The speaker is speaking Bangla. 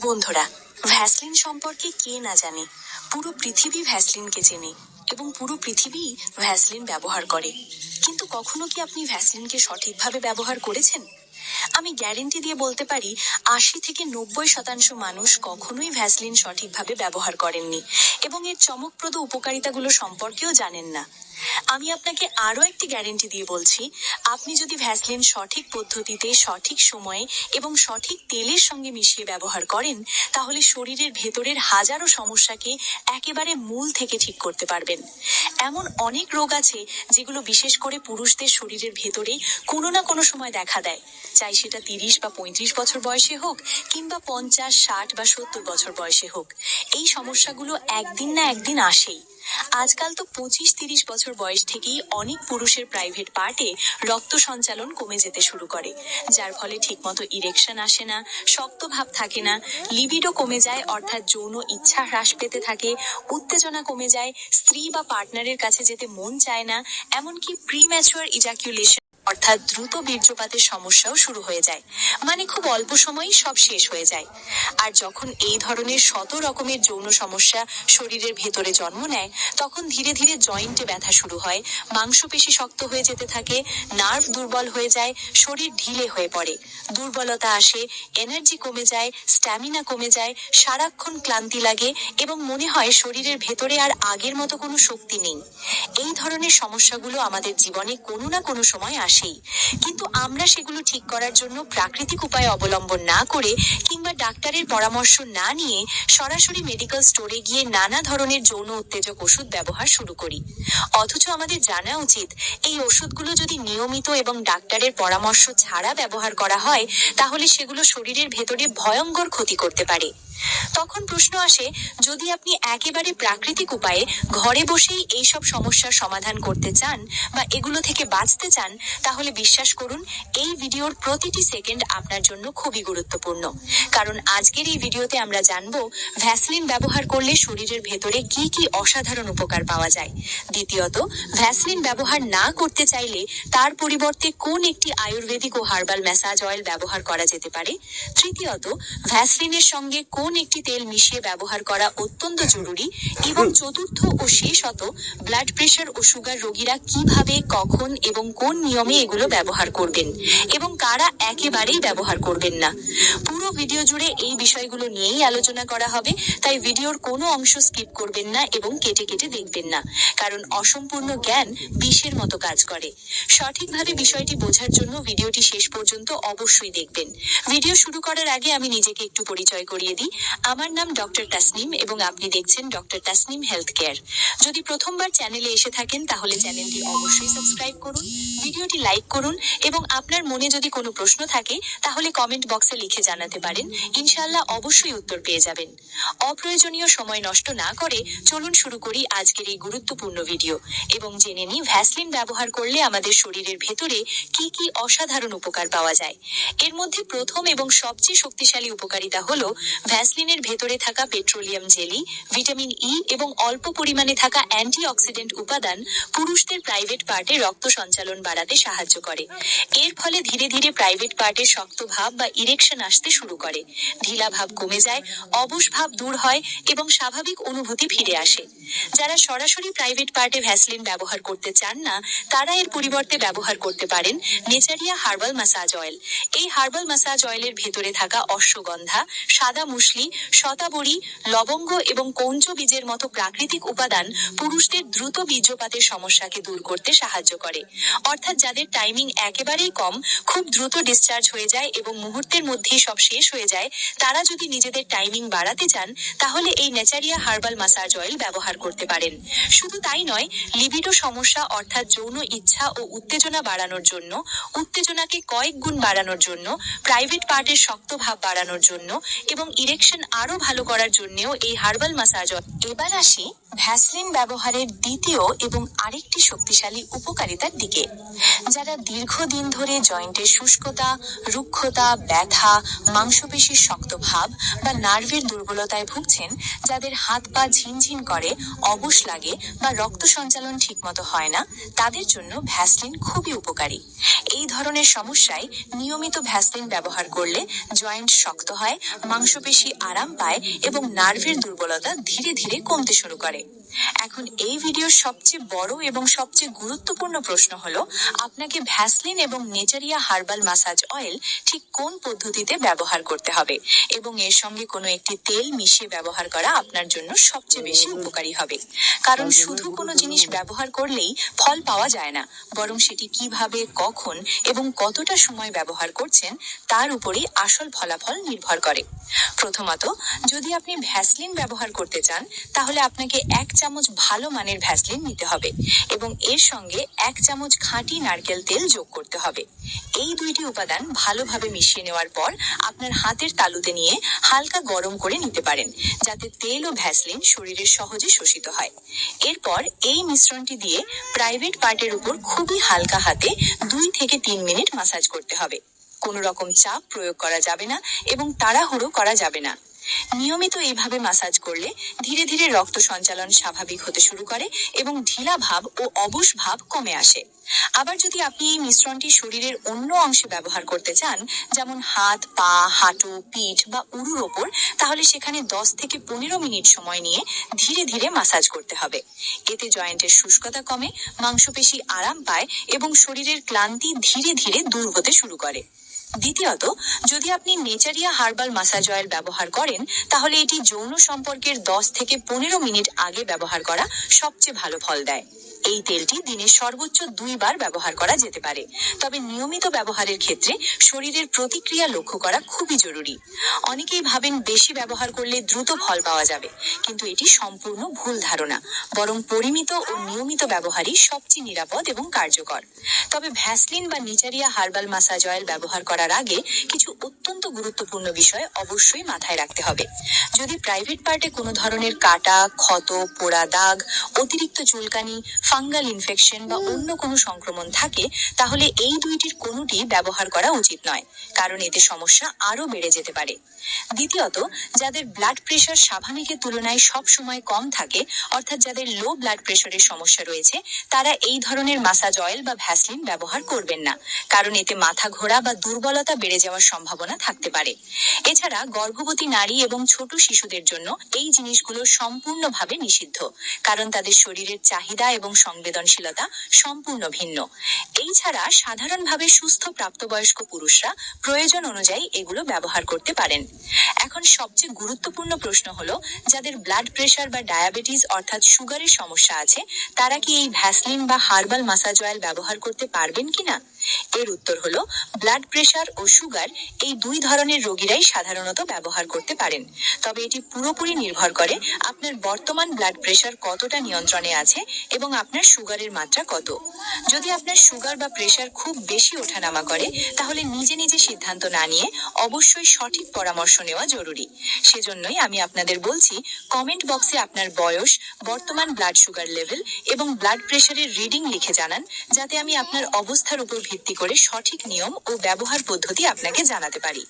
বন্ধুরা, ভ্যাসলিন সম্পর্কে কে না জানে। পুরো পৃথিবী ভ্যাসলিনকে চেনে এবং পুরো পৃথিবী ভ্যাসলিন ব্যবহার করে। কিন্তু কখনো কি আপনি ভ্যাসলিনকে সঠিকভাবে ব্যবহার করেছেন? আমি গ্যারেন্টি দিয়ে বলতে পারি 80 থেকে 90% মানুষ কখনোই ভ্যাসলিন সঠিকভাবে ব্যবহার করেননি এবং এর চমকপ্রদ উপকারিতাগুলো সম্পর্কেও জানেন না। আমি আপনাকে আরও একটি গ্যারেন্টি দিয়ে বলছি, আপনি যদি ভ্যাসলিন সঠিক পদ্ধতিতে, সঠিক সময়ে এবং সঠিক তেলের সঙ্গে মিশিয়ে ব্যবহার করেন, তাহলে শরীরের ভেতরের হাজারো সমস্যাকে একেবারে মূল থেকে ঠিক করতে পারবেন। এমন অনেক রোগ আছে যেগুলো বিশেষ করে পুরুষদের শরীরের ভেতরে কোনো না কোনো সময় দেখা দেয়, চাই সেটা 30 বা 35 বছর বয়সে হোক কিংবা 50, 60 বা 70 বছর বয়সে হোক। এই সমস্যাগুলো একদিন না একদিন আসেই। আজকাল তো 25-30 বছর বয়স থেকেই অনেক পুরুষের প্রাইভেট পার্টে রক্ত সঞ্চালন কমে যেতে শুরু করে, যার ফলে ঠিকমতো ইরেকশন আসে না, শক্ত ভাব থাকে না, লিবিডো কমে যায় অর্থাৎ যৌন ইচ্ছা হ্রাস পেতে থাকে, উত্তেজনা কমে যায়, স্ত্রী বা পার্টনারের কাছে যেতে মন চায় না, এমনকি প্রিম্যাচুয়ার ইজাকুলেশন অর্থাৎ দ্রুত বীর্যপাতের সমস্যাও শুরু হয়ে যায়। মানে খুব অল্প সময়েই সব শেষ হয়ে যায়। আর যখন এই ধরনের শত রকমের যৌন সমস্যা শরীরের ভেতরে জন্ম নেয়, তখন ধীরে ধীরে জয়েন্টে ব্যথা শুরু হয়, মাংসপেশি শক্ত হয়ে যেতে থাকে, নার্ভ দুর্বল হয়ে যায়, শরীর ঢিলে হয়ে পড়ে, দুর্বলতা আসে, এনার্জি কমে যায়, স্ট্যামিনা কমে যায়, সারাক্ষণ ক্লান্তি লাগে এবং মনে হয় শরীরের ভেতরে আর আগের মতো কোনো শক্তি নেই। এই ধরনের সমস্যাগুলো আমাদের জীবনে কোনো না কোনো সময় আসেই, কিন্তু আমরা সেগুলো ঠিক করার জন্য প্রাকৃতিক উপায় অবলম্বন না করে কিংবা ডাক্তারের পরামর্শ না নিয়ে সরাসরি মেডিকেল স্টোরে গিয়ে নানা ধরনের যৌন উত্তেজক ওষুধ ব্যবহার শুরু করি। অথচ আমাদের জানা উচিত, এই ওষুধগুলো যদি নিয়মিত এবং ডাক্তারের পরামর্শ ছাড়া ব্যবহার করা হয়, তাহলে সেগুলো শরীরের ভেতরে ভয়ঙ্কর ক্ষতি করতে পারে। তখন প্রশ্ন আসে, যদি আপনি একেবারে প্রাকৃতিক উপায়ে ঘরে বসেই এইসব সমস্যার সমাধান করতে চান বা এগুলো থেকে বাঁচতে চান, তাহলে বিশ্বাস করুন, এই ভিডিওর প্রতিটি সেকেন্ড আপনার জন্য খুবই গুরুত্বপূর্ণ। কারণ আজকের এই ভিডিওতে আমরা জানবো, ভ্যাসলিন ব্যবহার করলে শরীরের ভেতরে কি কি অসাধারণ উপকার পাওয়া যায়। দ্বিতীয়ত, ভ্যাসলিন ব্যবহার না করতে চাইলে তার পরিবর্তে কোন একটি আয়ুর্বেদিক ও হার্বাল ম্যাসাজ অয়েল ব্যবহার করা যেতে পারে। তৃতীয়ত, ভ্যাসলিনের সঙ্গে কোন একটি তেল মিশিয়ে ব্যবহার করা অত্যন্ত জরুরি। এবং চতুর্থ ও শেষত, ব্লাড প্রেশার ও সুগার রোগীরা কিভাবে, কখন এবং কোন নিয়মে এগুলো ব্যবহার করবেন এবং কারা একেবারেই ব্যবহার করবেন না। পুরো ভিডিও জুড়ে এই বিষয়গুলো নিয়েই আলোচনা করা হবে, তাই ভিডিওর কোনো অংশ স্কিপ করবেন না এবং কেটে কেটে দেখবেন না, কারণ অসম্পূর্ণ জ্ঞান বিষের মতো কাজ করে। সঠিকভাবে বিষয়টি বোঝার জন্য ভিডিওটি শেষ পর্যন্ত অবশ্যই দেখবেন। ভিডিও শুরু করার আগে আমি নিজেকে একটু পরিচয় করিয়ে দিই। আমার নাম ডক্টর তাসনিম এবং আপনি দেখছেন ডক্টর তাসনিম হেলথ কেয়ার। যদি প্রথমবার চ্যানেলে এসে থাকেন, তাহলে চ্যানেলটি অবশ্যই সাবস্ক্রাইব করুন, ভিডিওটি লাইক করুন এবং আপনার মনে যদি কোনো প্রশ্ন থাকে তাহলে কমেন্ট বক্সে লিখে জানাতে পারেন। ইনশাআল্লাহ অবশ্যই উত্তর পেয়ে যাবেন। অপ্রয়োজনীয় সময় নষ্ট না করে চলুন শুরু করি আজকের এই গুরুত্বপূর্ণ ভিডিও এবং জেনে নিই ভ্যাসলিন ব্যবহার করলে আমাদের শরীরের ভেতরে কি কি অসাধারণ উপকার পাওয়া যায়। এর মধ্যে প্রথম এবং সবচেয়ে শক্তিশালী উপকারিতা হলো, ভ্যাসলিনের ভেতরে থাকা পেট্রোলিয়াম জেলি, ভিটামিন ই এবং অল্প পরিমাণে থাকা অ্যান্টিঅক্সিডেন্ট উপাদান পুরুষদের প্রাইভেট পার্টে রক্ত সঞ্চালন বাড়াতে সাহায্য করে। এর ফলে ধীরে ধীরে প্রাইভেট পার্টে শক্ত ভাব বা ইরেকশন আসতে শুরু করে, ঢিলা ভাব কমে যায়, অবশ ভাব দূর হয় এবং স্বাভাবিক অনুভূতি ফিরে আসে। যারা সরাসরি প্রাইভেট পার্টে ভ্যাসলিন ব্যবহার করতে চান না, তারা এর পরিবর্তে ব্যবহার করতে পারেন নেচারিয়া হার্বাল ম্যাসাজ অয়েল। এই হার্বাল ম্যাসাজ অয়েলের ভেতরে থাকা অশ্বগন্ধা, সাদা মুসলি, শতাবরী, লবঙ্গ এবং কৌঞ্চ বীজের মতো প্রাকৃতিক উপাদান পুরুষদের দ্রুত বীর্যপাতের সমস্যাকে দূর করতে সাহায্য করে। অর্থাৎ যাদের টাইমিং একেবারেই কম, খুব দ্রুত ডিসচার্জ হয়ে যায় এবং মুহূর্তের মধ্যেই সব শেষ হয়ে যায়, তারা যদি নিজেদের টাইমিং বাড়াতে চান, তাহলে এই নেচারিয়া হার্বাল ম্যাসাজ অয়েল ব্যবহার করতে পারেন। শুধু তাই নয়, লিবিডো সমস্যা অর্থাৎ যৌন ইচ্ছা ও উত্তেজনা বাড়ানোর জন্য, উত্তেজনাকে কয়েক গুণ বাড়ানোর জন্য, প্রাইভেট পার্টের শক্ত ভাব বাড়ানোর জন্য এবং ইরেকশন আরো ভালো করার জন্যও এই হার্বাল ম্যাসাজ অয়েল। এবার আসি ভ্যাসলিন ব্যবহারের দ্বিতীয় এবং আরেকটি শক্তিশালী উপকারিতার দিকে। যারা দীর্ঘদিন ধরে জয়েন্টের শুষ্কতা, রুক্ষতা, ব্যথা, মাংসপেশির শক্ত ভাব বা নার্ভের দুর্বলতায় ভুগছেন, যাদের হাত পা ঝিনঝিন করে, অবশ লাগে বা রক্ত সঞ্চালন ঠিকমতো হয় না, তাদের জন্য ভ্যাসলিন খুবই উপকারী। এই ধরনের সমস্যায় নিয়মিত ভ্যাসলিন ব্যবহার করলে জয়েন্ট শক্ত হয়, মাংসপেশি আরাম পায় এবং নার্ভের দুর্বলতা ধীরে ধীরে কমতে শুরু করে। এখন এই ভিডিওর সবচেয়ে বড় এবং সবচেয়ে গুরুত্বপূর্ণ প্রশ্ন হলো, আপনাকে ভ্যাসলিন এবং নেচারিয়া হার্বাল মাসাজ অয়েল ঠিক কোন পদ্ধতিতে ব্যবহার করতে হবে এবং এর সঙ্গে কোনো একটি তেল মিশিয়ে ব্যবহার করা আপনার জন্য সবচেয়ে বেশি উপকারী হবে। কারণ শুধু কোনো জিনিস ব্যবহার করলেই ফল পাওয়া যায় না, বরং সেটি কিভাবে, কখন এবং কতটা সময় ব্যবহার করছেন তার উপরেই আসল ফলাফল নির্ভর করে। প্রথমত, যদি আপনি ভ্যাসলিন ব্যবহার করতে চান তাহলে আপনাকে 1 চামচ ভালো মানের ভ্যাসলিন নিতে হবে এবং এর সঙ্গে 1 চামচ খাঁটি নারকেল তেল যোগ করতে হবে। এই দুইটি উপাদান ভালোভাবে মিশিয়ে নেওয়ার পর আপনার হাতের তালুতে নিয়ে হালকা গরম করে নিতে পারেন, যাতে তেল ও ভ্যাসলিন শরীরে সহজে শোষিত হয়। এরপর এই মিশ্রণটি দিয়ে প্রাইভেট পার্টের উপর খুবই হালকা হাতে 2 থেকে 3 মিনিট মাসাজ করতে হবে। কোনো রকম চাপ প্রয়োগ করা যাবে না এবং তাড়াহুড়ো করা যাবে না। নিয়মিত এইভাবে মাসাজ করলে ধীরে ধীরে রক্ত সঞ্চালন স্বাভাবিক হতে শুরু করে এবং ঢিলা ভাব ও অবশ ভাব কমে আসে। আবার যদি আপনি এই মিশ্রণটি শরীরের অন্য অংশে ব্যবহার করতে চান, যেমন হাত, পা, হাঁটু, পিঠ বা উরুর ওপর, তাহলে সেখানে 10 থেকে 15 মিনিট সময় নিয়ে ধীরে ধীরে মাসাজ করতে হবে। এতে জয়েন্টের শুষ্কতা কমে, মাংসপেশি আরাম পায় এবং শরীরের ক্লান্তি ধীরে ধীরে দূর হতে শুরু করে। দ্বিতীয়ত, যদি আপনি নেচারিয়া হার্বাল মাসাজ অয়েল ব্যবহার করেন তাহলে এটি যৌন সম্পর্কের 10 থেকে 15 মিনিট আগে ব্যবহার করা সবচেয়ে ভালো ফল দেয়। এই তেলটি দিনে সর্বোচ্চ 2 বার ব্যবহার করা যেতে পারে, তবে নিয়মিত ব্যবহারের ক্ষেত্রে শরীরের প্রতিক্রিয়া লক্ষ্য করা খুবই জরুরি। অনেকেই ভাবেন বেশি ব্যবহার করলে দ্রুত ফল পাওয়া যাবে, কিন্তু এটি সম্পূর্ণ ভুল ধারণা। বরং পরিমিত ও নিয়মিত ব্যবহারই সবচেয়ে নিরাপদ এবং কার্যকর। তবে ভ্যাসলিন বা নেচারিয়া হার্বাল মাসাজ অয়েল ব্যবহার করার আগে কিছু অত্যন্ত গুরুত্বপূর্ণ বিষয় অবশ্যই মাথায় রাখতে হবে। যদি প্রাইভেট পার্টে কোনো ধরনের কাটা, ক্ষত, পোড়া দাগ, অতিরিক্ত চুলকানি, ফাঙ্গাল ইনফেকশন বা অন্য কোনো সংক্রমণ থাকে, তাহলে এই দুইটির কোনোটি ব্যবহার করা উচিত নয়, কারণ এতে সমস্যা আরও বেড়ে যেতে পারে। দ্বিতীয়ত, যাদের ব্লাড প্রেশার স্বাভাবিকের তুলনায় সব সময় কম থাকে, অর্থাৎ যাদের লো ব্লাড প্রেশারের সমস্যা রয়েছে, তারা এই ধরনের মাসাজ অয়েল বা ভ্যাসলিন ব্যবহার করবেন না, কারণ এতে মাথা ঘোরা বা দুর্বলতা বেড়ে যাওয়ার সম্ভাবনা থাকতে পারে। এছাড়া গর্ভবতী নারী এবং ছোট শিশুদের জন্য এই জিনিসগুলো সম্পূর্ণভাবে নিষিদ্ধ, কারণ তাদের শরীরের চাহিদা এবং সংবেদনশীলতা সম্পূর্ণ ভিন্ন। এই ছাড়া সাধারণভাবে সুস্থ প্রাপ্তবয়স্ক পুরুষরা প্রয়োজন অনুযায়ী এগুলো ব্যবহার করতে পারেন। এখন সবচেয়ে গুরুত্বপূর্ণ প্রশ্ন হলো, যাদের ব্লাড প্রেশার বা ডায়াবেটিস অর্থাৎ সুগারের সমস্যা আছে, তারা কি এই ভ্যাসলিন বা হার্বাল মাসাজ অয়েল ব্যবহার করতে পারবেন কিনা? এর উত্তর হলো, ব্লাড প্রেশার ও সুগার এই 2 ধরনের রোগীরাই সাধারণত ব্যবহার করতে পারেন। তবে এটি পুরোপুরি নির্ভর করে আপনার বর্তমান ব্লাড প্রেশার কতটা নিয়ন্ত্রণে আছে এবং আপনার সুগারের মাত্রা কত। যদি আপনার সুগার বা প্রেশার খুব বেশি ওঠানামা করে, তাহলে নিজে নিজে সিদ্ধান্ত না নিয়ে অবশ্যই সঠিক পরামর্শ নেওয়া জরুরি। সেজন্যই আমি আপনাদের বলছি, কমেন্ট বক্সে আপনার বয়স, বর্তমান ব্লাড সুগার লেভেল এবং ব্লাড প্রেশারের রিডিং লিখে জানান, যাতে আমি আপনার অবস্থার উপর ভিত্তি করে সঠিক নিয়ম ও ব্যবহার পদ্ধতি আপনাকে জানাতে পারি।